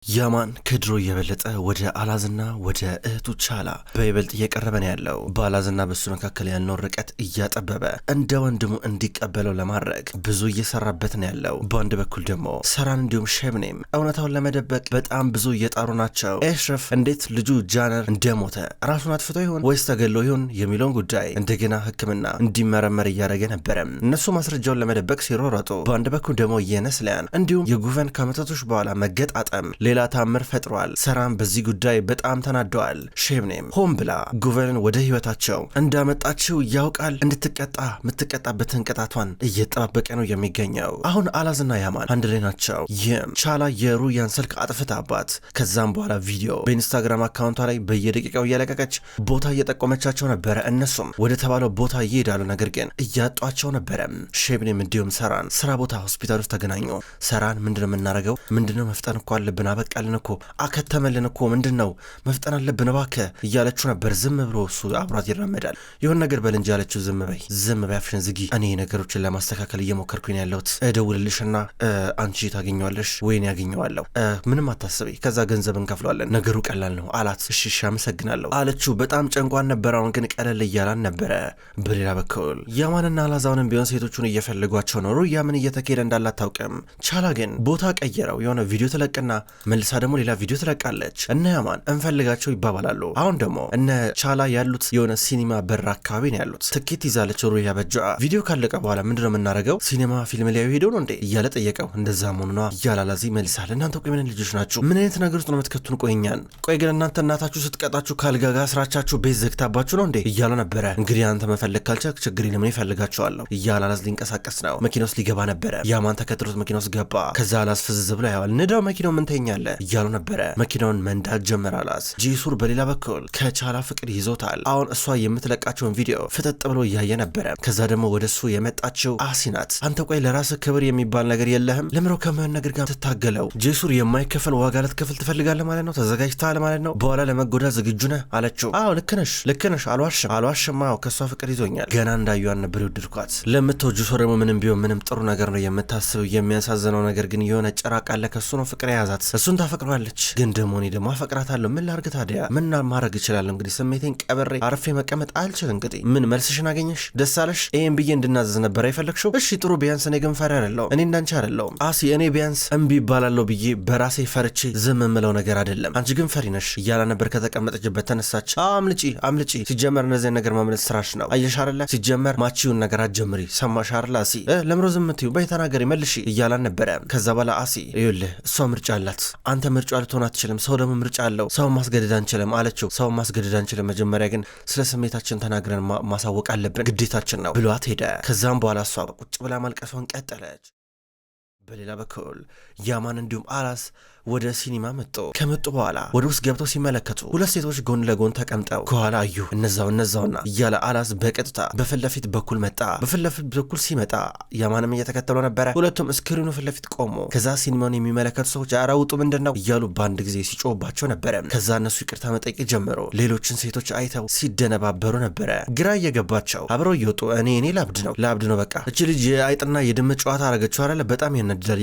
ያማን ከድሮ እየበለጠ ወደ አላዝና ወደ እህቱ ቻላ በይበልጥ እየቀረበ ነው ያለው። በአላዝና በሱ መካከል ያለውን ርቀት እያጠበበ እንደ ወንድሙ እንዲቀበለው ለማድረግ ብዙ እየሰራበት ነው ያለው። በአንድ በኩል ደግሞ ሰራን እንዲሁም ሸብኔም እውነታውን ለመደበቅ በጣም ብዙ እየጣሩ ናቸው። ኤሽረፍ እንዴት ልጁ ጃነር እንደሞተ ራሱን አጥፍቶ ይሆን ወይስ ተገሎ ይሆን የሚለውን ጉዳይ እንደገና ሕክምና እንዲመረመር እያደረገ ነበረ። እነሱ ማስረጃውን ለመደበቅ ሲሮረጡ፣ በአንድ በኩል ደግሞ የነስሊያን እንዲሁም የጉቨን ከመተቶች በኋላ መገጣጠም ሌላ ታምር ፈጥሯል። ሰራን በዚህ ጉዳይ በጣም ተናደዋል። ሸብኔም ሆን ብላ ጉቨንን ወደ ህይወታቸው እንዳመጣችው ያውቃል። እንድትቀጣ የምትቀጣበትን ቅጣቷን እየጠባበቀ ነው የሚገኘው። አሁን አላዝና ያማን አንድ ላይ ናቸው። ይህም ቻላ የሩያን ስልክ አጥፍታባት ከዛም በኋላ ቪዲዮ በኢንስታግራም አካውንቷ ላይ በየደቂቃው እያለቀቀች ቦታ እየጠቆመቻቸው ነበረ። እነሱም ወደ ተባለው ቦታ ይሄዳሉ፣ ነገር ግን እያጧቸው ነበረ። ሸብኔም እንዲሁም ሰራን ስራ ቦታ ሆስፒታል ውስጥ ተገናኙ። ሰራን ምንድነው የምናደርገው? ምንድነው መፍጠን እኮ አለብን፣ አበቃልን እኮ አከተመልን እኮ ምንድነው መፍጠን አለብን እባክህ እያለችው ነበር። ዝም ብሎ እሱ አብሯት ይራመዳል። የሆነ ነገር በል እንጂ ያለችው ዝም በይ አፍሽን ዝጊ፣ እኔ ነገሮችን ለማስተካከል እየሞከርኩኝ ያለሁት፣ እደውልልሽና አንቺ ታገኘዋለሽ ወይን ያገኘዋለሁ፣ ምንም አታስቢ፣ ከዛ ገንዘብ እንከፍለዋለን፣ ነገሩ ቀላል ነው አላት። እሺ አመሰግናለሁ አለችው። በጣም ጨንቋን ነበር። አሁን ግን ቀለል እያላን ነበረ። በሌላ በኩል ያማንና አላዛውንም ቢሆን ሴቶቹን እየፈለጓቸው ነው። ሩያ ምን እየተካሄደ እንዳላት አታውቅም። ቻላ ግን ቦታ ቀየረው። የሆነ ቪዲዮ ትለቅና መልሳ ደግሞ ሌላ ቪዲዮ ትለቃለች። እነ ያማን እንፈልጋቸው ይባባላሉ። አሁን ደግሞ እነ ቻላ ያሉት የሆነ ሲኒማ በር አካባቢ ነው ያሉት። ትኬት ይዛለች ሩያ በጇ። ቪዲዮ ካለቀ በኋላ ምንድነው የምናደርገው? ሲኒማ ፊልም ሊያዩ ሄደው ነው እንዴ እያለ ጠየቀው። እንደዛ መሆኑና እያላላዚ መልሳል። እናንተ ቆይ ምን ልጆች ናችሁ? ምን አይነት ነገር ውስጥ ነው የምትከቱን? ቆይኛን ቆይ ግን እናንተ እናታችሁ ስትቀጣችሁ ካልጋጋ ስራቻችሁ ቤት ዘግታባችሁ ነው እንዴ እያለ ነበረ። እንግዲህ አንተ መፈለግ ካልቻልክ ችግር የለም እኔ እፈልጋቸዋለሁ። እያላላዝ ሊንቀሳቀስ ነው። መኪና ውስጥ ሊገባ ነበረ። ያማን ተከትሎት መኪና ውስጥ ገባ። ከዛ አላዝ ፍዝዝ ብሎ ያዋል። ንዳው መኪናው ምን ተኛለ እያሉ ነበረ። መኪናውን መንዳት ጀመራላስ። ጂሱር በሌላ በኩል ከቻላ ፍቅር ይዞታል። አሁን እሷ የምትለቃቸውን ቪዲዮ ፍጥጥ ብሎ እያየ ነበረ። ከዛ ደግሞ ወደሱ የመጣችው አሲናት። አንተ ቆይ ለራስህ ክብር የሚባል ነገር የለህም? ለምሮ ከማን ነገር ጋር ትታገለው? ጂሱር የማይከፈል ዋጋ ልትከፍል ትፈልጋለህ ማለት ነው? ተዘጋጅተሃል ማለት ነው? በኋላ ለመጎዳት ዝግጁ ነህ አለችው። አዎ ልክ ነሽ አልዋሽም። አዎ ከሷ ፍቅር ይዞኛል። ገና እንዳዩን ነበር የወደድኳት። ለምትወጁ ሰው ደግሞ ምንም ቢሆን ምንም ጥሩ ነገር ነው የምታስብ። የሚያሳዝነው ነገር ግን የሆነ ጭራቅ አለ፣ ከሱ ነው ፍቅር የያዛት። እሱን ታፈቅረዋለች። ግን ደግሞ እኔ ደግሞ አፈቅራታለሁ። ምን ላርግ ታዲያ? ምን ማድረግ እችላለሁ? እንግዲህ ስሜቴን ቀበሬ አርፌ መቀመጥ አልችል። እንግዲህ ምን መልስሽን አገኘሽ? ደስ አለሽ? ይሄን ብዬ እንድናዘዝ ነበር አይፈለግሽው? እሺ ጥሩ። ቢያንስ እኔ ግን ፈሪ አይደለሁም። እኔ እንዳንቺ አይደለሁም አሲ። እኔ ቢያንስ እምቢ ይባላለሁ ብዬ በራሴ ፈርቼ ዝም የምለው ነገር አይደለም። አንቺ ግን ፈሪ ነሽ እያላ ነበር። ከተቀመጠችበት ተነሳች። አምልጪ። ሲጀመር እነዚህን ነገር ማምለጥ ስራሽ ነው። አየሽ አይደለ? ሲጀመር ማቺውን ነገር አትጀምሪ። ሰማሽ አይደለ አሲ? ለምሮ ዝም ትዩ? በይ ተናገሪ፣ መልሺ እያላን ነበረ። ከዛ በኋላ አሲ ይኸውልህ እሷ ምርጫ አላት፣ አንተ ምርጫ ልትሆን አትችልም። ሰው ደግሞ ምርጫ አለው። ሰው ማስገደድ አንችልም አለችው። ሰው ማስገደድ አንችልም፣ መጀመሪያ ግን ስለ ስሜታችን ተናግረን ማሳወቅ አለብን፣ ግዴታችን ነው ብሏት ሄደ። ከዛም በኋላ እሷ ቁጭ ብላ ማልቀሷን ቀጠለች። በሌላ በኩል ያማን እንዲሁም አላስ ወደ ሲኒማ መጡ። ከመጡ በኋላ ወደ ውስጥ ገብተው ሲመለከቱ ሁለት ሴቶች ጎን ለጎን ተቀምጠው ከኋላ አዩ። እነዛውና እያለ አላስ በቀጥታ በፊት ለፊት በኩል መጣ። በፊት ለፊት በኩል ሲመጣ ያማንም እየተከተለው ነበረ። ሁለቱም ስክሪኑ ፊት ለፊት ቆሙ። ከዛ ሲኒማውን የሚመለከቱ ሰዎች ኧረ ውጡ ምንድን ነው እያሉ በአንድ ጊዜ ሲጮህባቸው ነበረ። ከዛ እነሱ ይቅርታ መጠየቅ ጀመሩ። ሌሎችን ሴቶች አይተው ሲደነባበሩ ነበረ። ግራ እየገባቸው አብረው እየወጡ እኔ ላብድ ነው በቃ እቺ ልጅ የአይጥና የድመት ጨዋታ አረገችው አይደለ? በጣም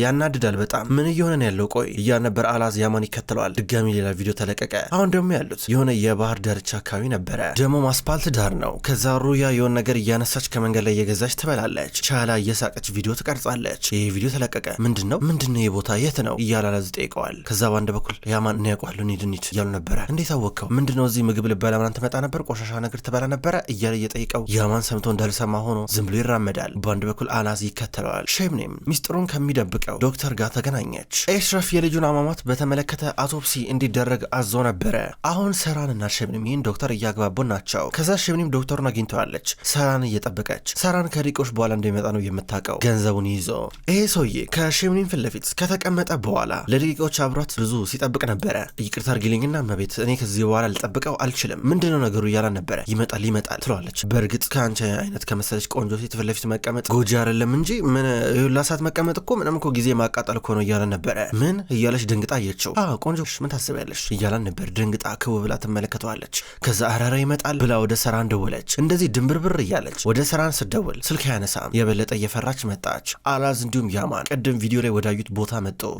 ያናድዳል በጣም ምን እየሆነ ነው ያለው? ቆይ እያነበረ አላዝ ያማን ይከተለዋል። ድጋሚ ሌላ ቪዲዮ ተለቀቀ። አሁን ደግሞ ያሉት የሆነ የባህር ዳርቻ አካባቢ ነበረ። ደግሞ አስፓልት ዳር ነው። ከዛ ሩያ የሆነ ነገር እያነሳች ከመንገድ ላይ እየገዛች ትበላለች። ቻላ እየሳቀች ቪዲዮ ትቀርጻለች። ይሄ ቪዲዮ ተለቀቀ። ምንድነው የቦታ የት ነው እያለ አላዝ ጠይቀዋል። ከዛ በአንድ በኩል ያማን ነው ያውቃሉ ኒድኒት እያሉ ነበረ። እንዴት አወቀው? ምንድነው እዚህ ምግብ ልበላ ምናምን ትመጣ ነበር፣ ቆሻሻ ነገር ትበላ ነበረ እያለ እየጠይቀው ያማን ሰምቶ እንዳልሰማ ሆኖ ዝም ብሎ ይራመዳል። በአንድ በኩል አላዝ ይከተለዋል። ሸብኔም ሚስጥሩን ከሚደብቀው ዶክተር ጋር ተገናኘች። ኤሽረፍ የልጁን አሟሟት በተመለከተ አውቶፕሲ እንዲደረግ አዞ ነበረ። አሁን ሰራንና ሸብኒም ይህን ዶክተር እያግባቡ ናቸው። ከዛ ሸብኒም ዶክተሩን አግኝተዋለች። ሰራን እየጠበቀች። ሰራን ከደቂቆች በኋላ እንደሚመጣ ነው የምታውቀው ገንዘቡን ይዞ። ይሄ ሰውዬ ከሸብኒም ፊት ለፊት ከተቀመጠ በኋላ ለደቂቃዎች አብሯት ብዙ ሲጠብቅ ነበረ። ይቅርታ አድርጊልኝና መቤት እኔ ከዚህ በኋላ ልጠብቀው አልችልም፣ ምንድነው ነገሩ እያላን ነበረ። ይመጣል ትለዋለች። በእርግጥ ከአንቺ አይነት ከመሰለች ቆንጆ ሴት ፊት ለፊት መቀመጥ ጎጂ አይደለም እንጂ ምን ላሳት መቀመጥ እኮ ምንም እኮ ጊዜ ማቃጠል እኮ ነው እያላን ነበረ። ምን እያለች ድንግጣ አየችው። ቆንጆ ምን ታስቢያለሽ እያላን ነበር። ድንግጣ ክው ብላ ትመለከተዋለች። ከዛ አራራ ይመጣል ብላ ወደ ሰራን ደወለች። እንደዚህ ድንብርብር እያለች ወደ ሰራን ስደውል ስልክ ያነሳም። የበለጠ እየፈራች መጣች። አላዝ እንዲሁም ያማን ቅድም ቪዲዮ ላይ ወዳዩት ቦታ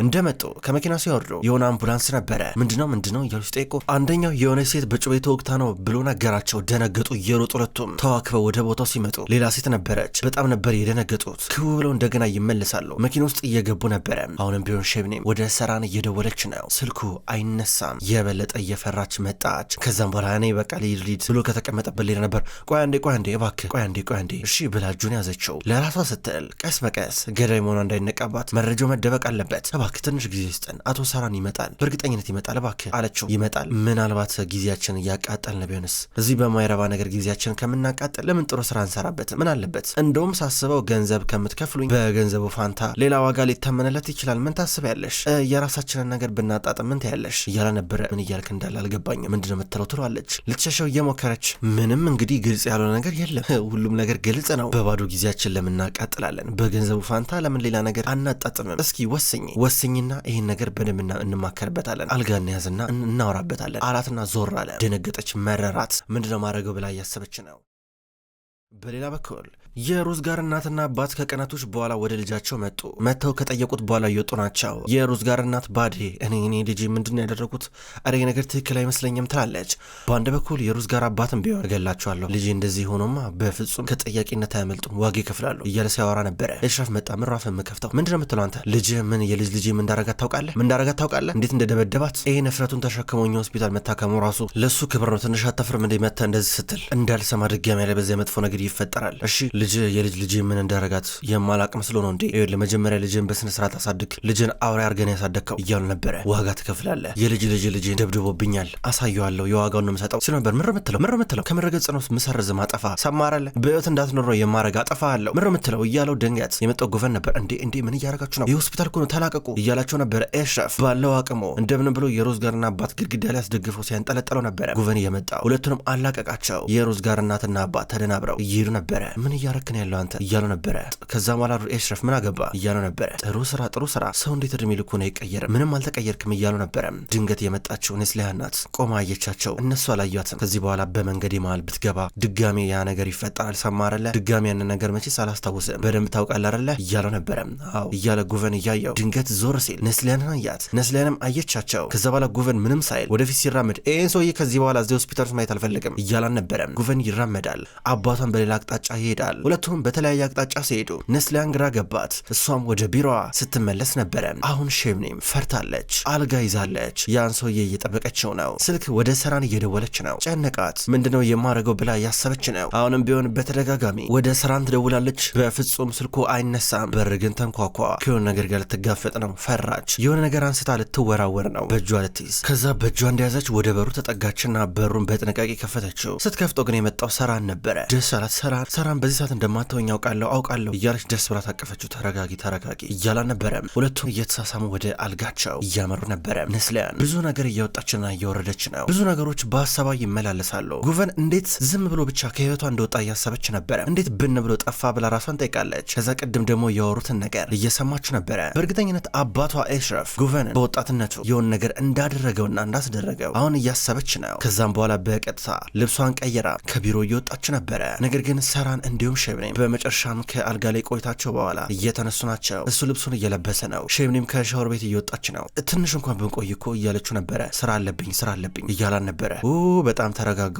እንደመጡ ከመኪና ሲወርዱ የሆነ አምቡላንስ ነበረ። ምንድነው እያሉ ሲጠይቁ አንደኛው የሆነ ሴት በጩቤ ተወግታ ነው ብሎ ነገራቸው። ደነገጡ። እየሮጡ ሁለቱም ተዋክበው ወደ ቦታው ሲመጡ ሌላ ሴት ነበረች። በጣም ነበር የደነገጡት። ክው ብለው እንደገና ይመለሳሉ። መኪና ውስጥ እየገቡ ነበረ። አሁንም ቢሆን ሼብኔም ወደ ሰራን እየደወለች ነው። ስልኩ አይነሳም። የበለጠ እየፈራች መጣች። ከዛም በኋላ እኔ በቃ ሊድ ብሎ ከተቀመጠበት ሌላ ነበር። ቆይ አንዴ እባክህ ቆይ አንዴ እሺ ብላ እጁን ያዘችው። ለራሷ ስትል ቀስ በቀስ ገዳይ መሆኗ እንዳይነቃባት መረጃው መደበቅ አለበት። እባክህ ትንሽ ጊዜ ስጠን፣ አቶ ሰራን ይመጣል፣ በእርግጠኝነት ይመጣል፣ እባክህ አለችው። ይመጣል። ምናልባት ጊዜያችን እያቃጠልን ቢሆንስ? እዚህ በማይረባ ነገር ጊዜያችን ከምናቃጥል ለምን ጥሩ ስራ እንሰራበት? ምን አለበት? እንደውም ሳስበው ገንዘብ ከምትከፍሉኝ በገንዘቡ ፋንታ ሌላ ዋጋ ሊታመንለት ይችላል። ምን ታስቢያለሽ? የራሳችንን ነገር ብናጣጥም ምን ትያለሽ? እያለ ነበረ። ምን እያልክ እንዳለ አልገባኝም። ምንድነው የምትለው ትሏለች። ልትሸሸው እየሞከረች ምንም እንግዲህ ግልጽ ያልሆነ ነገር የለም። ሁሉም ነገር ግልጽ ነው። በባዶ ጊዜያችን ለምን እናቃጥላለን? በገንዘቡ ፋንታ ለምን ሌላ ነገር አናጣጥምም? እስኪ ወስኝና ይህን ነገር በደንብ እንማከርበታለን። አልጋ እንያዝና እናወራበታለን አላትና ዞር አለ። ደነገጠች፣ መረራት። ምንድነው ማድረገው ብላ እያሰበች ነው። በሌላ በኩል የሩዝ ጋር እናትና አባት ከቀናቶች በኋላ ወደ ልጃቸው መጥተው ከጠየቁት በኋላ እየወጡ ናቸው። የሩዝ ጋር እናት ባዴ እኔ ልጅ ምንድን ያደረጉት አሬ ነገር ትክክል አይመስለኝም ትላለች። በአንድ በኩል የሩዝ ጋር አባትም ቢሆን እገላቸዋለሁ ልጅ እንደዚህ ሆኖማ በፍጹም ከጠያቂነት አያመልጡም፣ ዋጋ ይከፍላሉ እያለ ሲያወራ ነበረ። እሽራፍ መጣ። ምን ራፍ የምከፍተው ምንድነው የምትለው አንተ? ልጅ ምን የልጅ ምን እንዳረጋት ታውቃለህ? እንዴት እንደደበደባት? ይሄ ነፍረቱን ተሸክሞኝ ሆስፒታል መታከሙ ራሱ ለሱ ክብር ነው። ትንሽ አታፍርም እንደ መታ እንደዚህ ስትል እንዳልሰማ ድጋሚ ያለ በዚያ መጥፎ ነገር ይፈጠራል። እሺ የልጅ ምን እንዳረጋት የማላቅ መስሎ ነው እንዴ? ለመጀመሪያ ልጅን በስነ ስርዓት አሳድግ፣ ልጅን አውሬ አርገን ያሳደግከው እያሉ ነበረ። ዋጋ ትከፍላለህ። የልጅ ደብድቦብኛል፣ አሳየዋለሁ፣ የዋጋውን ነው የምሰጠው ሲሉ ነበር። ምር ምትለው ከምረገጽ ነው ምሰርዝ ማጠፋ ሰማራለ በህይወት እንዳትኖረው የማረግ አጠፋ አለው። ምር ምትለው እያለው ድንገት የመጣው ጉቨን ነበር። እንዴ ምን እያረጋችሁ ነው? የሆስፒታል እኮ ነው ተላቀቁ እያላቸው ነበረ። ኤሽራፍ ባለው አቅሙ እንደምን ብሎ የሩዝ ጋርና አባት ግድግዳ ላይ አስደግፈው ሲያንጠለጠለው ነበረ። ጉቨን እየመጣ ሁለቱንም አላቀቃቸው። የሩዝ ጋር እናትና አባት ተደናብረው እየሄዱ ነበረ። ምን እያረክን ያለው አንተ እያሉ ነበረ። ከዛ በኋላ ኤሽራፍ ምን አገባ እያሉ ነበረ። ጥሩ ስራ ሰው እንዴት እድሜ ልኩ ነው አይቀየርም? ምንም አልተቀየርክም እያሉ ነበረ። ድንገት የመጣችው ነስሊሃ ናት። ቆማ አየቻቸው። እነሱ አላዩአትም። ከዚህ በኋላ በመንገድ መሃል ብትገባ ድጋሜ ያ ነገር ይፈጠራል። ሰማረለ ድጋሜ ያንን ነገር መቼስ አላስታውስም፣ በደንብ ታውቃለህ አይደለ እያለው ነበረ። አዎ እያለ ጉቨን እያየው ድንገት ዞር ሲል ነስሊሃን አያት። ነስሊሃንም አየቻቸው። ከዛ በኋላ ጉቨን ምንም ሳይል ወደፊት ሲራመድ ይህን ሰውዬ ከዚህ በኋላ እዚህ ሆስፒታል ማየት አልፈልግም እያላን ነበረ። ጉቨን ይራመዳል። አባቷን በሌላ አቅጣጫ ይሄዳል። ሁለቱም በተለያየ አቅጣጫ ሲሄዱ ነስሊሃን ግራ ገባት። እሷም ወደ ቢሮዋ ስትመለስ ነበረ። አሁን ሼብኔም ፈርታለች። አልጋ ይዛለች። ያን ሰውዬ እየጠበቀችው ነው። ስልክ ወደ ሰራን እየደወለች ነው። ጨነቃት። ምንድነው የማረገው ብላ ያሰበች ነው። አሁንም ቢሆን በተደጋጋሚ ወደ ሰራን ትደውላለች። በፍጹም ስልኩ አይነሳም። በር ግን ተንኳኳ። ከሆነ ነገር ጋር ልትጋፈጥ ነው። ፈራች። የሆነ ነገር አንስታ ልትወራወር ነው በእጇ ልትይዝ። ከዛ በእጇ እንደያዘች ወደ በሩ ተጠጋችና በሩን በጥንቃቄ ከፈተችው። ስትከፍተው ግን የመጣው ሰራን ነበረ። ደስ አላት። ሰራን በዚህ ሰዓት እንደማትወኝ አውቃለሁ እያለች ደስ ብላ ታቀፈችው። ተረጋጊ እያላ ነበረ። ሁለቱም እየተሳሳሙ ወደ አልጋቸው እያመሩ ነበረ። ነስሊሃን ብዙ ነገር እየወጣችና እየወረደች ነው። ብዙ ነገሮች በሀሳቧ ይመላለሳሉ። ጉቨን እንዴት ዝም ብሎ ብቻ ከህይወቷ እንደወጣ እያሰበች ነበረ። እንዴት ብን ብሎ ጠፋ ብላ ራሷን ጠይቃለች። ከዛ ቅድም ደግሞ ያወሩትን ነገር እየሰማች ነበረ። በእርግጠኝነት አባቷ ኤሽራፍ ጉቨንን በወጣትነቱ የሆነ ነገር እንዳደረገውና እንዳስደረገው አሁን እያሰበች ነው። ከዛም በኋላ በቀጥታ ልብሷን ቀይራ ከቢሮ እየወጣች ነበረ። ነገር ግን ሰራን እንዲሁም ሼብኔም በመጨረሻም ከአልጋ ላይ ቆይታቸው በኋላ እየተነሱ ናቸው። እሱ ልብሱን እየለበሰ ነው። ሼብኔም ከሻወር ቤት እየወጣች ነው። ትንሽ እንኳን ብንቆይ እኮ እያለችው ነበረ። ስራ አለብኝ እያላን ነበረ። በጣም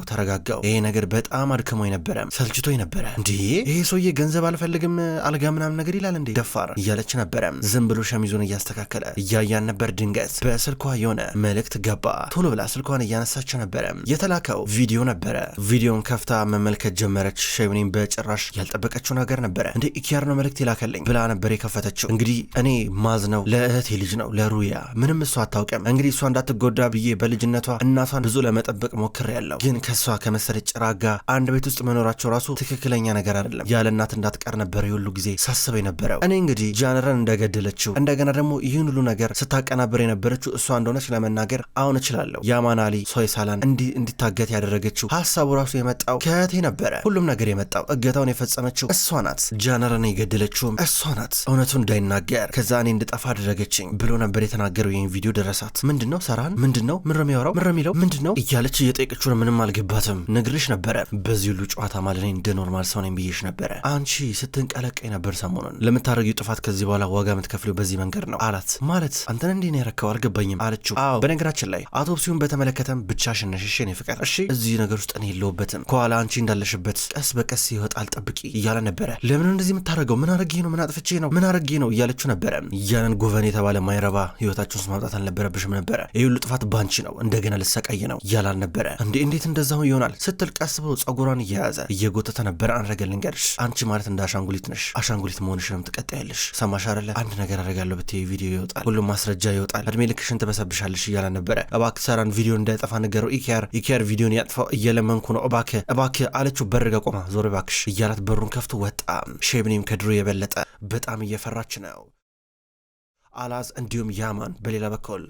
ተረጋጋው። ይሄ ነገር በጣም አድክሞኝ ነበረ፣ ሰልችቶኝ ነበረ። እንዴ ይሄ ሰውዬ ገንዘብ አልፈልግም አልጋ ምናምን ነገር ይላል እንዴ ደፋር እያለች ነበረ። ዝም ብሎ ሸሚዙን እያስተካከለ እያያን ነበር። ድንገት በስልኳ የሆነ መልእክት ገባ። ቶሎ ብላ ስልኳን እያነሳች ነበረ። የተላከው ቪዲዮ ነበረ። ቪዲዮን ከፍታ መመልከት ጀመረች። ሼብኔም በጭራሽ ያልጠበቀችው ነገር ነበረ። እንዴ ኢኪያር ነው መልእክት ይላከልኝ ብላ ነበር የከፈተችው። እንግዲህ እኔ ማዝነው ለእህቴ ልጅ ነው ለሩያ፣ ምንም እሷ አታውቅም። እንግዲህ እሷ እንዳትጎዳ ብዬ በልጅነቷ እናቷን ብዙ ለመጠበቅ ሞክሬያለሁ። ግን ከሷ ከመሰለች ጭራጋ አንድ ቤት ውስጥ መኖራቸው ራሱ ትክክለኛ ነገር አይደለም። ያለ እናት እንዳትቀር ነበር የሁሉ ጊዜ ሳስበው የነበረው። እኔ እንግዲህ ጃንረን እንደገደለችው እንደገና ደግሞ ይህን ሁሉ ነገር ስታቀናበር የነበረችው እሷ እንደሆነች ለመናገር አሁን እችላለሁ። ያማን አሊ ሶይሳላን እንዲታገት ያደረገችው ሀሳቡ ራሱ የመጣው ከእህቴ ነበረ። ሁሉም ሀገር የመጣው እገታውን የፈጸመችው እሷ ናት፣ ጃነርን የገደለችውም እሷ ናት፣ እውነቱን እንዳይናገር ከዛ እኔ እንድጠፋ አደረገችኝ ብሎ ነበር የተናገረው። ይህን ቪዲዮ ደረሳት። ምንድነው ሰራን ምንድነው ምን የሚያወራው ምን የሚለው ምንድነው እያለች እየጠየቀችው ነው። ምንም አልገባትም። ነግሬሽ ነበረ በዚህ ሁሉ ጨዋታ ማለት እኔ እንደ ኖርማል ሰው ነኝ ብዬሽ ነበረ። አንቺ ስትንቀለቀይ ነበር ሰሞኑን። ለምታረጊው ጥፋት ከዚህ በኋላ ዋጋ የምትከፍለው በዚህ መንገድ ነው አላት። ማለት አንተን እንዴ ነው ያረከው አልገባኝም አለችው። አዎ በነገራችን ላይ አውቶፕሲውን በተመለከተም ብቻሽን ነሽ እሺ ነው ፍቅር እሺ እዚህ ነገር ውስጥ እኔ የለሁበትም ከኋላ አንቺ እንዳለሽበት ቀስ በቀስ ይወጣል ጠብቂ እያለ ነበረ። ለምን እንደዚህ የምታረገው ምን አረጌ ነው ምን አጥፍቼ ነው ምን አረጌ ነው እያለችው ነበረ። ያንን ጉቨን የተባለ ማይረባ ህይወታችሁን ውስጥ ማውጣት አልነበረብሽም ነበረ። ይሄ ሁሉ ጥፋት ባንቺ ነው እንደገና ልሰቃይ ነው እያላል ነበረ። እንዴት እንደዛው ይሆናል ስትል ቀስ ብሎ ጸጉሯን እየያዘ እየጎተተ ነበረ። አንረገ ልንገርሽ አንቺ ማለት እንደ አሻንጉሊት ነሽ። አሻንጉሊት መሆንሽንም ትቀጣያለሽ። ሰማሽ አይደለ? አንድ ነገር አደርጋለሁ ብትይ ቪዲዮ ይወጣል፣ ሁሉም ማስረጃ ይወጣል፣ እድሜ ልክሽን ትበሰብሻለሽ እያለ ነበረ። እባክህ ሰራን ቪዲዮ እንዳይጠፋ ንገረው። ኢኪያር ቪዲዮን ያጥፋው እየለመንኩ ነው እባክህ አለችው። በር ጋ ቆማ ዞር እባክሽ እያላት በሩን ከፍቶ ወጣ። ሼብኒም ከድሮ የበለጠ በጣም እየፈራች ነው። አላዝ እንዲሁም ያማን በሌላ በኩል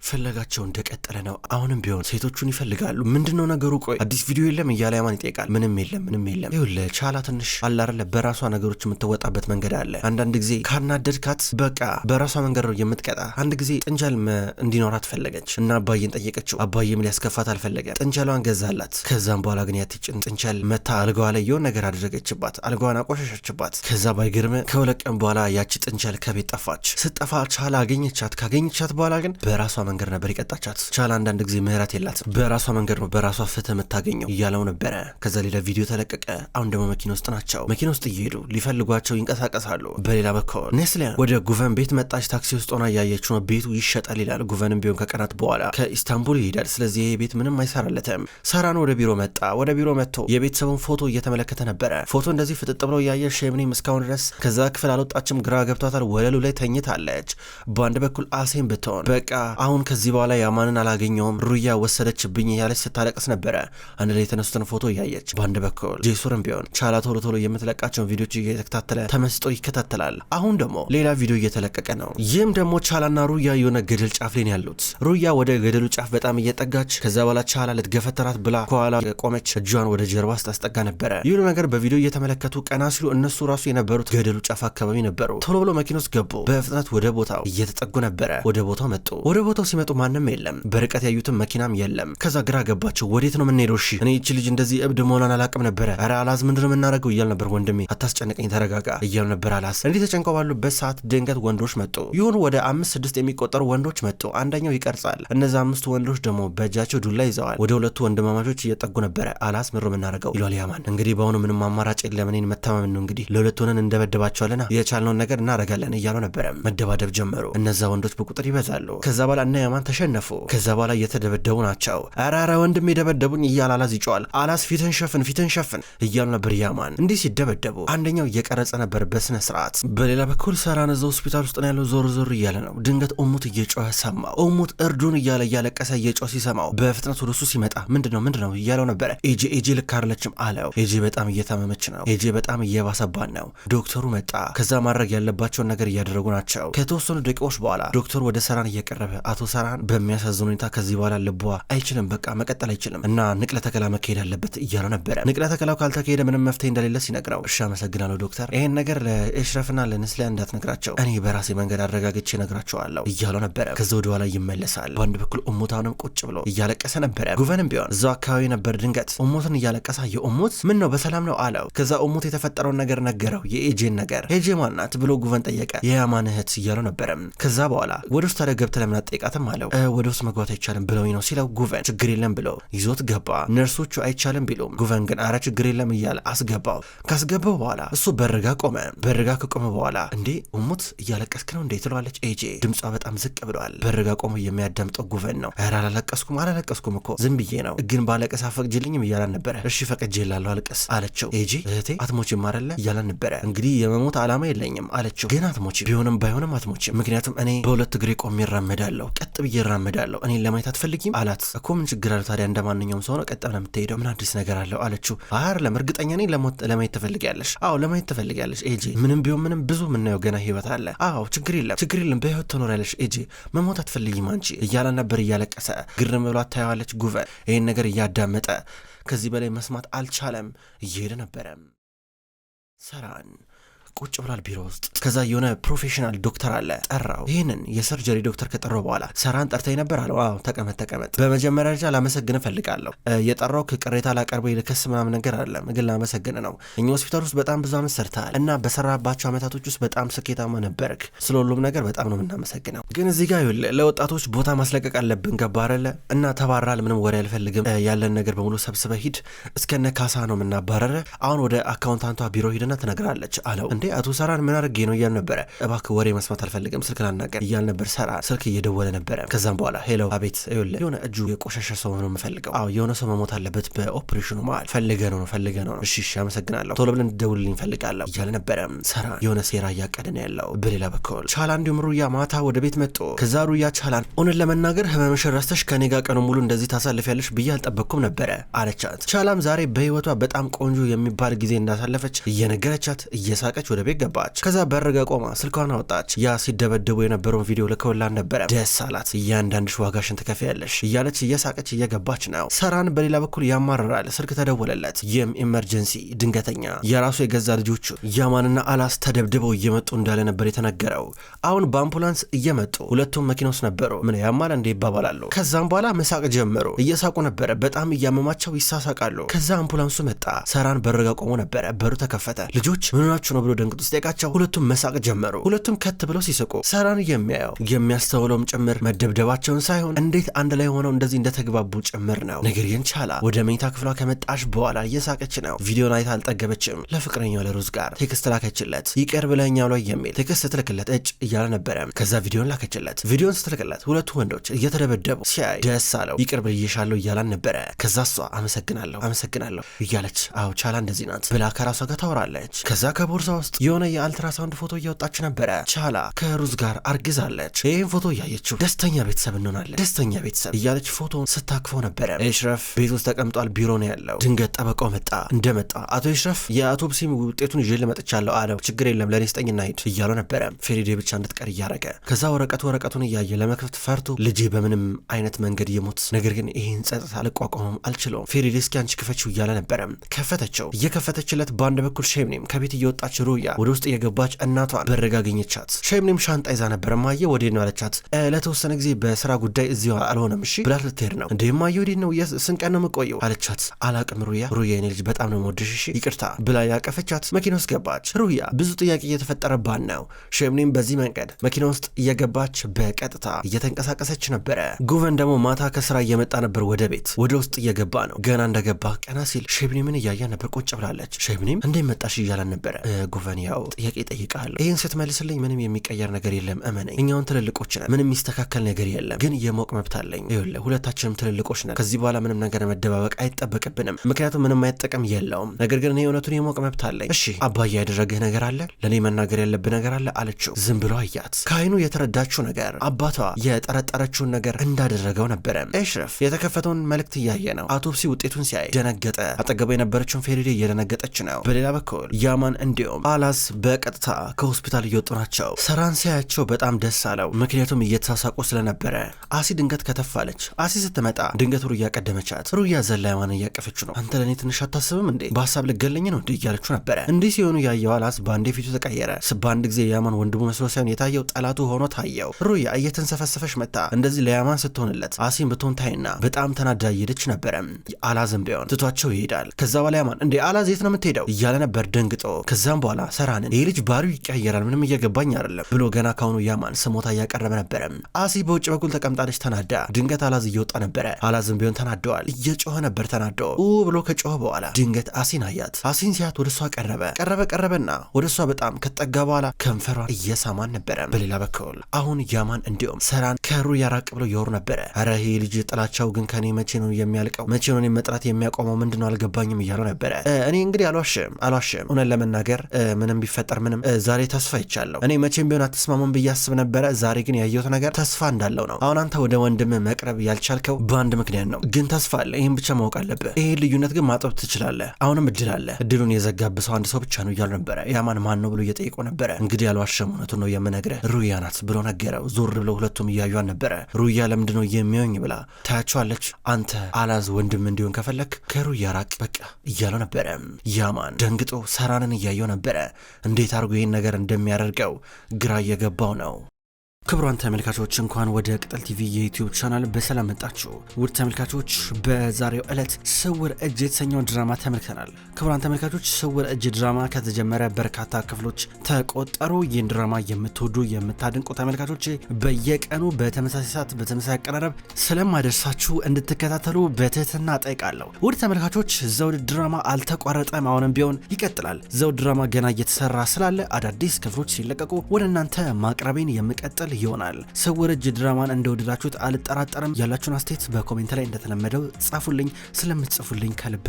ፍለጋቸው እንደቀጠለ ነው። አሁንም ቢሆን ሴቶቹን ይፈልጋሉ። ምንድነው ነገሩ? ቆይ አዲስ ቪዲዮ የለም እያለ ያማን ይጠይቃል። ምንም የለም ይኸውልህ ቻላ ትንሽ አላረለ በራሷ ነገሮች የምትወጣበት መንገድ አለ። አንዳንድ ጊዜ ካናደድካት በቃ በራሷ መንገድ ነው የምትቀጣ። አንድ ጊዜ ጥንቸል እንዲኖራት ፈለገች እና አባዬን ጠየቀችው። አባዬም ሊያስከፋት አልፈለገም። ጥንቸሏን ገዛላት። ከዛም በኋላ ግን ያትጭን ጥንቸል መታ አልጋዋ ላይ የሆነ ነገር አደረገችባት። አልጋዋን አቆሸሸችባት። ከዛ ባይገርም ከሁለት ቀን በኋላ ያቺ ጥንቸል ከቤት ጠፋች። ስትጠፋ ቻላ አገኘቻት። ካገኘቻት በኋላ ግን በራሷ መንገድ ነበር ይቀጣቻት። ቻላ አንዳንድ ጊዜ ምህረት የላትም። በራሷ መንገድ ነው በራሷ ፍትህ የምታገኘው እያለው ነበረ። ከዛ ሌላ ቪዲዮ ተለቀቀ። አሁን ደግሞ መኪና ውስጥ ናቸው። መኪና ውስጥ እየሄዱ ሊፈልጓቸው ይንቀሳቀሳሉ። በሌላ በኩል ኔስሊያን ወደ ጉቨን ቤት መጣች። ታክሲ ውስጥ ሆና እያየችው ነው። ቤቱ ይሸጣል ይላል። ጉቨንም ቢሆን ከቀናት በኋላ ከኢስታንቡል ይሄዳል። ስለዚህ ይሄ ቤት ምንም አይሰራለትም። ሳራን ወደ ቢሮ መጣ። ወደ ቢሮ መጥቶ የቤተሰቡን ፎቶ እየተመለከተ ነበረ። ፎቶ እንደዚህ ፍጥጥ ብሎ እያየ ሼብኒም እስካሁን ድረስ ከዛ ክፍል አልወጣችም። ግራ ገብቷታል። ወለሉ ላይ ተኝታለች። በአንድ በኩል አሴን ብትሆን በቃ አሁን ከዚህ በኋላ ያማንን አላገኘውም ሩያ ወሰደችብኝ እያለች ስታለቅስ ነበረ። አንድ ላይ የተነሱትን ፎቶ እያየች በአንድ በኩል ጄሱርም ቢሆን ቻላ ቶሎ የምትለቃቸውን ቪዲዮች እየተከታተለ ተመስጦ ይከታተላል። አሁን ደግሞ ሌላ ቪዲዮ እየተለቀቀ ነው። ይህም ደግሞ ቻላና ሩያ የሆነ ገደል ጫፍ ላይ ያሉት። ሩያ ወደ ገደሉ ጫፍ በጣም እየጠጋች ከዛ በኋላ ቻላ ልትገፈተራት ብላ ከኋላ ቆመች። እጇን ወደ ጀርባ ስታስጠጋ ነበረ። ይሁን ነገር በቪዲዮ እየተመለከቱ ቀና ሲሉ እነሱ ራሱ የነበሩት ገደሉ ጫፍ አካባቢ ነበሩ። ቶሎ ብሎ መኪና ውስጥ ገቡ። በፍጥነት ወደ ቦታው እየተጠጉ ነበረ። ወደ ቦታው መጡ። ወደ ቦታው ሲመጡ ማንም የለም። በርቀት ያዩትም መኪናም የለም። ከዛ ግራ ገባቸው። ወዴት ነው የምንሄደው? እሺ እኔ እቺ ልጅ እንደዚህ እብድ መሆኗን አላቅም ነበረ። ኧረ አላዝ ምንድነው የምናደርገው እያል ነበር። ወንድሜ አታስጨንቀኝ ተረጋጋ እያሉ ነበር አላዝ። እንዲህ ተጨንቀው ባሉበት ሰዓት ድንገት ወንዶች መጡ። ይሁን ወደ 5-6 የሚቆጠሩ ወንዶች መጡ። አንደኛው ይቀርጻል። እነዛ 5 ወንዶች ደግሞ በእጃቸው ዱላ ይዘዋል። ወደ ሁለቱ ወንድማማቾች እየጠጉ ነበረ። አላዝ ምንድነው የምናደርገው ይሏል ያማን። እንግዲህ በአሁኑ ምንም አማራጭ የለም እኔን መተማመን ነው። እንግዲህ ለሁለቱ ሆነን እንደበደባቸዋልና የቻልነውን ነገር እናደርጋለን እያሉ ነበረ። መደባደብ ጀመሩ። እነዛ ወንዶች በቁጥር ይበዛሉ። ከዛ በኋላ እነ ያማን ተሸነፉ። ከዛ በኋላ እየተደበደቡ ናቸው። አራራ ወንድም የደበደቡኝ እያለ አላዝ ይጮዋል። አላዝ ፊትን ሸፍን እያሉ ነበር ያማን። እንዲህ ሲደበደቡ አንደኛው እየቀረጸ ነበር በስነ ስርዓት። በሌላ በኩል ሰራን እዛው ሆስፒታል ውስጥ ነው ያለው። ዞር እያለ ነው። ድንገት ኦሙት እየጮኸ ሰማው። ኦሙት እርዱን እያለ እያለቀሰ እየጮኸ ሲሰማው በፍጥነት ወደሱ ሲመጣ ምንድነው እያለው ነበረ። ኤጂ ልክ አይደለችም አለው። ኤጂ በጣም እየታመመች ነው። ኤጂ በጣም እየባሰባን ነው። ዶክተሩ መጣ። ከዛ ማድረግ ያለባቸውን ነገር እያደረጉ ናቸው። ከተወሰኑ ደቂቃዎች በኋላ ዶክተሩ ወደ ሰራን እየቀረበ አቶ ሰራን በሚያሳዝን ሁኔታ ከዚህ በኋላ ልቧ አይችልም በቃ መቀጠል አይችልም እና ንቅለ ተከላ መካሄድ አለበት እያለው ነበረ። ንቅለ ተከላው ካልተካሄደ ምንም መፍትሄ እንደሌለ ሲነግረው እሺ አመሰግናለሁ ዶክተር፣ ይሄን ነገር ለእሽረፍና ለንስሊያን እንዳትነግራቸው እኔ በራሴ መንገድ አረጋግጬ እነግራቸዋለሁ እያለው ነበረ። ከዛ ወደ ኋላ ይመለሳል። በአንድ በኩል ኡሙታንም ቁጭ ብሎ እያለቀሰ ነበረ። ጉቨንም ቢሆን እዛው አካባቢ ነበር። ድንገት ኡሙትን እያለቀሰ የኡሙት ምን ነው በሰላም ነው አለው። ከዛ ኡሙት የተፈጠረውን ነገር ነገረው። የኤጄን ነገር ኤጄ ማናት ብሎ ጉቨን ጠየቀ። የያማን እህት እያለው ነበረ። ከዛ በኋላ ወደ ውስጥ ታዲያ ገብተህ ለምን አትጠይቃትም አለው። ወደ ውስጥ መግባት አይቻልም ብለውኝ ነው ሲለው ጉቨን ችግር የለም ብሎ ይዞት ገባ። ነርሶቹ አይቻልም ቢሉም ጉቨን ግን አረ ችግር የለም እያለ አስገባው። ካስገባው በኋላ እሱ በርጋ ቆመ። በርጋ ከቆመ በኋላ እንዴ ኡሙት እያለቀስክ ነው እንዴ ትለዋለች ኤጄ። ድምጿ በጣም ዝቅ ብሏል። በርጋ ቆሞ የሚያዳምጠው ጉቨን ነው። ኧረ አላለቀስኩም እኮ ዝም ብዬ ነው ግን ባለቀስ አፈቅጅልኝም እያላን ነበረ። እሺ ፈቅጄላለሁ አልቀስ አለችው። ኤጄ እህቴ አትሞችም አይደለ እያላን ነበረ። እንግዲህ የመሞት ዓላማ የለኝም አለችው። ግን አትሞችም ቢሆንም ባይሆንም አትሞችም፣ ምክንያቱም እኔ በሁለት እግሬ ቆሜ እራመዳለሁ ቀጥ ብዬ እራመዳለሁ እኔን ለማየት አትፈልጊም አላት። እኮ ምን ችግር አለው ታዲያ እንደማንኛውም ሰው ነው ቀጥ ብለህ የምትሄደው ምን አዲስ ነገር አለው አለችው። አይደለም እርግጠኛ ነኝ ለማየት ትፈልጊያለሽ? አዎ ለማየት ትፈልጊያለሽ ኤጄ? ምንም ቢሆን ምንም ብዙ ምናየው ገና ህይወት አለ። አዎ ችግር የለም በህይወት ትኖሪያለሽ ኤጄ መሞት አትፈልጊም አንቺ እያለ ነበር እያለቀሰ። ግርም ብሎ ታየዋለች ጉቨን ይህን ነገር እያዳመጠ ከዚህ በላይ መስማት አልቻለም። እየሄደ ነበረ። ሰራን ቁጭ ብሏል ቢሮ ውስጥ። ከዛ የሆነ ፕሮፌሽናል ዶክተር አለ ጠራው። ይህንን የሰርጀሪ ዶክተር ከጠራው በኋላ ሰራን ጠርተኝ ነበር አለው። አዎ ተቀመጥ። በመጀመሪያ ደረጃ ላመሰግን እፈልጋለሁ። የጠራው ቅሬታ ላቀርበው ልከስ ምናምን ነገር አይደለም ግን ላመሰግን ነው። እኛ ሆስፒታል ውስጥ በጣም ብዙ አመት ሰርተሃል እና በሰራባቸው አመታቶች ውስጥ በጣም ስኬታማ ነበርክ። ስለ ሁሉም ነገር በጣም ነው የምናመሰግነው። ግን እዚህ ጋር ይኸውልህ ለወጣቶች ቦታ ማስለቀቅ አለብን ገባህ አይደለ? እና ተባራል ምንም ወሬ አልፈልግም። ያለን ነገር በሙሉ ሰብስበህ ሂድ። እስከነ ካሳ ነው የምናባረረ። አሁን ወደ አካውንታንቷ ቢሮ ሂድና ትነግራለች አለው። እንዴ አቶ ሰራን ምን አድርጌ ነው እያል ነበረ። እባክህ ወሬ መስማት አልፈልግም ስልክ ላናገር እያል ነበር። ሰራ ስልክ እየደወለ ነበረ። ከዛም በኋላ ሄሎ አቤት ይኸውልህ የሆነ እጁ የቆሻሻ ሰው ነው የምፈልገው። አዎ የሆነ ሰው መሞት አለበት በኦፕሬሽኑ መሃል ፈልገ ነው እሺ አመሰግናለሁ ቶሎ ብለን እንደውልልኝ ፈልጋለሁ እያለ ነበረ። ሰራ የሆነ ሴራ እያቀደ ነው ያለው። በሌላ በኩል ቻላ እንዲሁም ሩያ ማታ ወደ ቤት መጡ። ከዛ ሩያ ቻላን እውነት ለመናገር ህመምሽን ረስተሽ ከኔ ጋር ቀኑ ሙሉ እንደዚህ ታሳልፊያለሽ ብዬ አልጠበቅኩም ነበረ አለቻት። ቻላም ዛሬ በህይወቷ በጣም ቆንጆ የሚባል ጊዜ እንዳሳለፈች እየነገረቻት እየሳቀች ወደ ቤት ገባች። ከዛ በርጋ ቆማ ስልኳን አወጣች። ያ ሲደበደቡ የነበረውን ቪዲዮ ልከውላን ነበረ። ደስ አላት። እያንዳንድሽ ዋጋሽን ትከፍያለሽ እያለች እየሳቀች እየገባች ነው። ሰራን በሌላ በኩል ያማርራል። ስልክ ተደወለለት። ይህም ኢመርጀንሲ ድንገተኛ የራሱ የገዛ ልጆቹ ያማንና አላስ ተደብድበው እየመጡ እንዳለ ነበር የተነገረው። አሁን በአምቡላንስ እየመጡ ሁለቱም መኪና ውስጥ ነበሩ። ምን ያማል እንዴ ይባባላሉ። ከዛም በኋላ መሳቅ ጀመሩ። እየሳቁ ነበረ። በጣም እያመማቸው ይሳሳቃሉ። ከዛ አምቡላንሱ መጣ። ሰራን በርጋ ቆሞ ነበረ። በሩ ተከፈተ። ልጆች ምን ሆናችሁ ነው ብሎ ደንግጦ ሲጠይቃቸው ሁለቱም መሳቅ ጀመሩ። ሁለቱም ከት ብለው ሲስቁ ሰራን የሚያየው የሚያስተውለውም ጭምር መደብደባቸውን ሳይሆን እንዴት አንድ ላይ ሆነው እንደዚህ እንደተግባቡ ጭምር ነው። ነገር ግን ቻላ ወደ መኝታ ክፍሏ ከመጣች በኋላ እየሳቀች ነው። ቪዲዮን አይታ አልጠገበችም። ለፍቅረኛው ለሩዝ ጋር ቴክስት ላከችለት። ይቅር ብለኛው ላይ የሚል ቴክስት ስትልክለት እጭ እያለ ነበረ። ከዛ ቪዲዮን ላከችለት። ቪዲዮን ስትልክለት ሁለቱ ወንዶች እየተደበደቡ ሲያይ ደስ አለው። ይቅር ብዬሻለሁ እያላን ነበረ። ከዛ እሷ አመሰግናለሁ እያለች አዎ ቻላ እንደዚህ ናት ብላ ከራሷ ጋር ታወራለች። ከዛ ከቦርሳ ውስጥ የሆነ የአልትራሳውንድ ፎቶ እያወጣች ነበረ። ቻላ ከሩዝ ጋር አርግዛለች። ይህን ፎቶ እያየችው ደስተኛ ቤተሰብ እንሆናለን ደስተኛ ቤተሰብ እያለች ፎቶን ስታክፈው ነበረ። ኤሽረፍ ቤት ውስጥ ተቀምጧል። ቢሮ ነው ያለው። ድንገት ጠበቃው መጣ። እንደመጣ አቶ ኤሽረፍ የአውቶፕሲ ውጤቱን ይዤ ልመጥቻለሁ አለው። ችግር የለም ለኔ ስጠኝና ሂድ እያለው ነበረ። ፌሪዴ ብቻ እንድትቀር እያረገ ከዛ ወረቀቱን እያየ ለመክፈት ፈርቶ ልጄ በምንም አይነት መንገድ ይሞት፣ ነገር ግን ይህን ጸጥታ አልቋቋመም አልችለውም። ፌሪዴ እስኪ አንቺ ክፈችው እያለ ነበረ። ከፈተችው። እየከፈተችለት በአንድ በኩል ሼምኔም ከቤት እየወጣች ሩያ ወደ ውስጥ የገባች እናቷን በረጋ አገኘቻት። ሼምኔም ሻንጣ ይዛ ነበር። ማየ ወዴት ነው አለቻት። ለተወሰነ ጊዜ በስራ ጉዳይ እዚሁ አልሆነም እሺ ብላት ልትሄድ ነው። እንዴ ማየ ወዴት ነው ስንት ቀን ነው የምቆየው አለቻት። አላቅም ሩያ የኔ ልጅ በጣም ነው የምወድሽ እሺ ይቅርታ ብላ ያቀፈቻት መኪና ውስጥ ገባች። ሩያ ብዙ ጥያቄ እየተፈጠረባት ነው። ሼምኔም በዚህ መንገድ መኪና ውስጥ እየገባች በቀጥታ እየተንቀሳቀሰች ነበረ። ጉቨን ደግሞ ማታ ከስራ እየመጣ ነበር ወደ ቤት ወደ ውስጥ እየገባ ነው። ገና እንደገባ ቀና ሲል ሼምኔምን እያያ ነበር። ቁጭ ብላለች። ሼምኔም እንዴት መጣሽ እያላን ነበረ። ጉቨን ያው ጥያቄ ጠይቃለሁ ይህን ስትመልስልኝ ምንም የሚቀየር ነገር የለም እመነኝ። እኛውን ትልልቆች ነን። ምንም የሚስተካከል ነገር የለም ግን የሞቅ መብት አለኝ። ይኸውልህ ሁለታችንም ትልልቆች ነን። ከዚህ በኋላ ምንም ነገር መደባበቅ አይጠበቅብንም ምክንያቱም ምንም አይጠቀም የለውም። ነገር ግን እኔ እውነቱን የሞቅ መብት አለኝ። እሺ አባዬ ያደረግህ ነገር አለ ለእኔ መናገር ያለብህ ነገር አለ አለችው። ዝም ብሎ አያት። ከአይኑ የተረዳችው ነገር አባቷ የጠረጠረችውን ነገር እንዳደረገው ነበረ። ኤሽረፍ የተከፈተውን መልእክት እያየ ነው። አውቶፕሲ ውጤቱን ሲያይ ደነገጠ። አጠገቡ የነበረችውን ፌሪዴ እየደነገጠች ነው። በሌላ በኩል ያማን እንዲሁም አላስ በቀጥታ ከሆስፒታል እየወጡ ናቸው። ሰራን ሲያያቸው በጣም ደስ አለው ምክንያቱም እየተሳሳቁ ስለነበረ። አሲ ድንገት ከተፋለች። አሲ ስትመጣ ድንገት ሩያ ቀደመቻት። ሩያ ዘላ ያማን እያቀፈችው ነው። አንተ ለእኔ ትንሽ አታስብም እንዴ በሀሳብ ልገለኝ ነው እንዴ እያለችው ነበረ። እንዲህ ሲሆኑ ያየው አላስ በአንዴ ፊቱ ተቀየረ። በአንድ ጊዜ ያማን ወንድሙ መስሎ ሳይሆን የታየው ጠላቱ ሆኖ ታየው። ሩያ እየተንሰፈሰፈች መጣ። እንደዚህ ለያማን ስትሆንለት አሲን ብትሆን ታይና በጣም ተናዳ እየሄደች ነበረ። አላዝም ቢሆን ትቷቸው ይሄዳል። ከዛ በኋላ ያማን እንዴ አላዝ የት ነው የምትሄደው እያለ ነበር ደንግጦ። ከዛም በኋላ ሰራንን ይህ ልጅ ባሪው ይቀያየራል ምንም እየገባኝ አይደለም ብሎ ገና ካሁኑ ያማን ስሞታ እያቀረበ ነበረ። አሲ በውጭ በኩል ተቀምጣለች ተናዳ። ድንገት አላዝ እየወጣ ነበረ። አላዝም ቢሆን ተናደዋል። እየጮኸ ነበር ተናዶ ብሎ ከጮኸ በኋላ ድንገት አሲን አያት። አሲን ሲያት ወደ እሷ ቀረበና ወደ እሷ በጣም ከተጠጋ በኋላ ከንፈሯን እየሳማን ነበረ። በሌላ በኩል አሁን ያማን እንዲሁም ሰራን ከሩያ ራቅ ብሎ እያወሩ ነበረ። ኧረ ይሄ ልጅ ጥላቻው ግን ከኔ መቼ ነው የሚያልቀው መቼ ነው መጥራት የሚያቆመው ምንድነው አልገባኝም እያለው ነበረ። እኔ እንግዲህ አልዋሽም እውነት ለመናገር ምንም ቢፈጠር ምንም ዛሬ ተስፋ ይቻለሁ። እኔ መቼም ቢሆን አትስማሙን ብዬ አስብ ነበረ። ዛሬ ግን ያየሁት ነገር ተስፋ እንዳለው ነው። አሁን አንተ ወደ ወንድም መቅረብ ያልቻልከው በአንድ ምክንያት ነው፣ ግን ተስፋ አለ። ይህን ብቻ ማወቅ አለብህ። ይህ ልዩነት ግን ማጠብ ትችላለህ። አሁንም እድል አለ። እድሉን የዘጋብሰው አንድ ሰው ብቻ ነው እያሉ ነበረ። ያማን ማን ነው ብሎ እየጠየቀው ነበረ። እንግዲህ ያልዋሸም እውነቱን ነው የምነግርህ ሩያ ናት ብሎ ነገረው። ዞር ብለው ሁለቱም እያዩን ነበረ። ሩያ ለምንድነው የሚያዩኝ ብላ ታያቸዋለች። አንተ አላዝ ወንድም እንዲሆን ከፈለክ ከሩያ ራቅ በቃ እያለው ነበረ። ያማን ደንግጦ ሰራንን እያየው ነበረ። እንዴት አድርጎ ይህን ነገር እንደሚያደርገው ግራ እየገባው ነው። ክቡራን ተመልካቾች እንኳን ወደ ቅጠል ቲቪ የዩቲዩብ ቻናል በሰላም መጣችሁ። ውድ ተመልካቾች በዛሬው ዕለት ስውር እጅ የተሰኘውን ድራማ ተመልክተናል። ክቡራን ተመልካቾች ስውር እጅ ድራማ ከተጀመረ በርካታ ክፍሎች ተቆጠሩ። ይህን ድራማ የምትወዱ የምታድንቁ ተመልካቾች በየቀኑ በተመሳሳይ ሰዓት በተመሳሳይ አቀራረብ ስለማደርሳችሁ እንድትከታተሉ በትህትና ጠይቃለሁ። ውድ ተመልካቾች ዘውድ ድራማ አልተቋረጠም፣ አሁንም ቢሆን ይቀጥላል። ዘውድ ድራማ ገና እየተሰራ ስላለ አዳዲስ ክፍሎች ሲለቀቁ ወደ እናንተ ማቅረቤን የምቀጥል ይሆናል። ስውር እጅ ድራማን እንደወደዳችሁት አልጠራጠርም። ያላችሁን አስተያየት በኮሜንት ላይ እንደተለመደው ጻፉልኝ። ስለምትጽፉልኝ ከልብ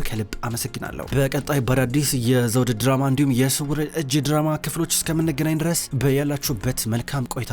አመሰግናለሁ። በቀጣይ በአዳዲስ የዘውድ ድራማ እንዲሁም የስውር እጅ ድራማ ክፍሎች እስከምንገናኝ ድረስ በያላችሁበት መልካም ቆይታ